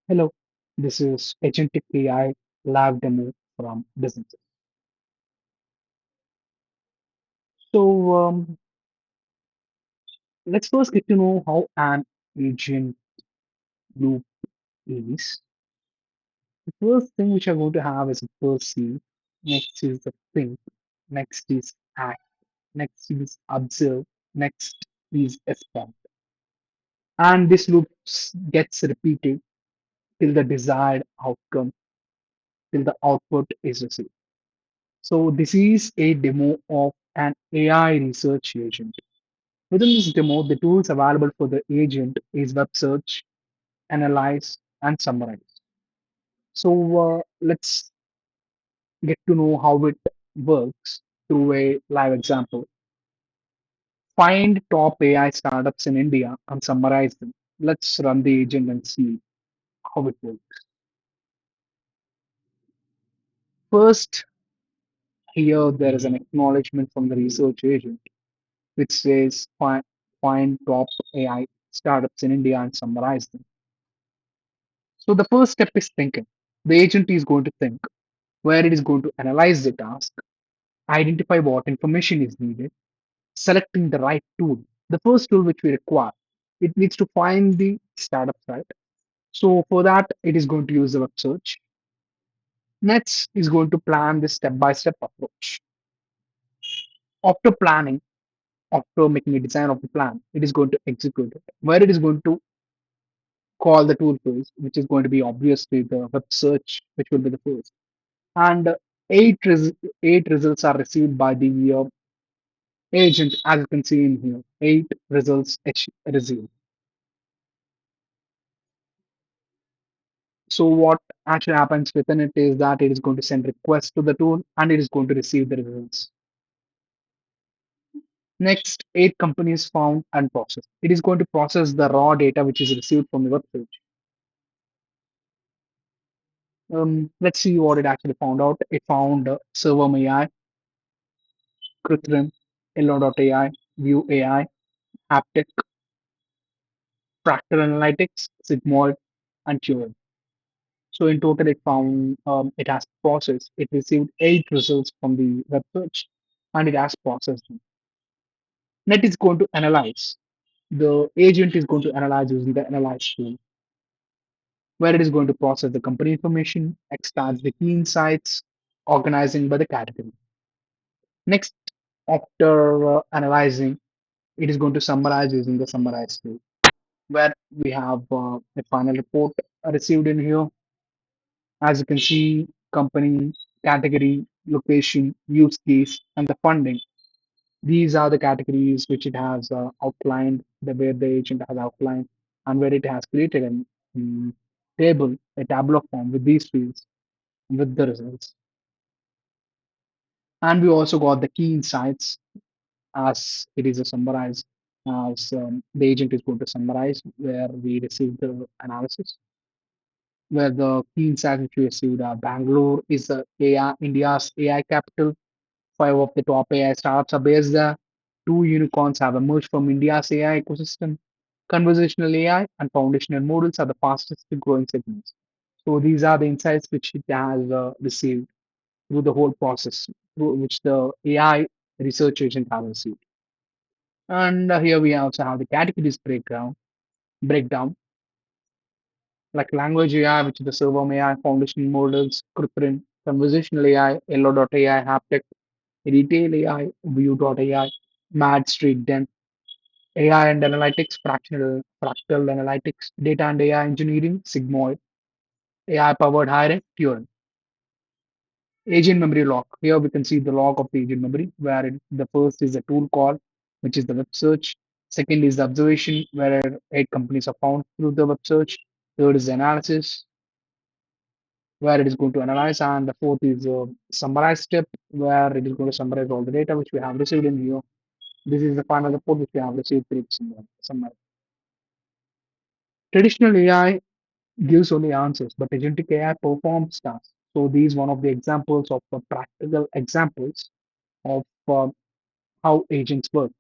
Hello, this is Agentic AI live demo from Discensys. So let's first get to know how an agent loop is. The first thing which I'm going to have is a perceive, next is the think, next is act, next is observe, next is respond. And this loop gets repeated till the desired outcome, till the output is received. So this is a demo of an AI research agent. Within this demo, the tools available for the agent is web search, analyze, and summarize. So let's get to know how it works through a live example. Find top AI startups in India and summarize them. Let's run the agent and see how it works. First, here there is an acknowledgement from the research agent which says find top AI startups in India and summarize them. So the first step is thinking. The agent is going to think where it is going to analyze the task, identify what information is needed, selecting the right tool. The first tool which we require, it needs to find the startup site. So for that, it is going to use the web search. Next is going to plan the step-by-step approach. After planning, after making a design of the plan, it is going to execute it. Where it is going to call the tool first, which is going to be obviously the web search, which will be the first. And eight results are received by the agent, as you can see in here, eight results received. So what actually happens within it is that it is going to send requests to the tool and it is going to receive the results. Next, eight companies found and processed. It is going to process the raw data which is received from the web page. Let's see what it actually found out. It found Server AI, Kruthrim, Elo.ai, View AI, Haptic, Fractal Analytics, Sigmoid, and Turing. So in total, it found it has processed. It received eight results from the web search, and it has processed them. Net is going to analyze. The agent is going to analyze using the analyze tool, where it is going to process the company information, extract the key insights, organizing by the category. Next, after analyzing, it is going to summarize using the summarize tool, where we have a final report received in here. As you can see, company, category, location, use case, and the funding. These are the categories which it has outlined, the where the agent has outlined, and where it has created a table, a tabular form with these fields, with the results. And we also got the key insights as it is a summarized, as the agent is going to summarize where we receive the analysis, where the key insights which we received are Bangalore is the AI, India's AI capital. Five of the top AI startups are based there. Two unicorns have emerged from India's AI ecosystem. Conversational AI and foundational models are the fastest growing segments. So these are the insights which it has received through the whole process, through which the AI research agent has received. And here we also have the categories breakdown like language AI, which is the server AI, foundational models, Kriprin, conversational AI, Elo.ai, Haptic, retail AI, View.ai, Mad Street Den, AI and analytics, fractal analytics, data and AI engineering, Sigmoid, AI powered hiring, Turing. Agent memory log. Here we can see the log of the agent memory, where the first is the tool call, which is the web search. Second is the observation, where eight companies are found through the web search. Third is the analysis, where it is going to analyze, and the fourth is a summarize step, where it is going to summarize all the data which we have received in here. This is the final report which we have received through summary. Traditional AI gives only answers, but agentic AI performs tasks. So these one of the examples of practical examples of how agents work.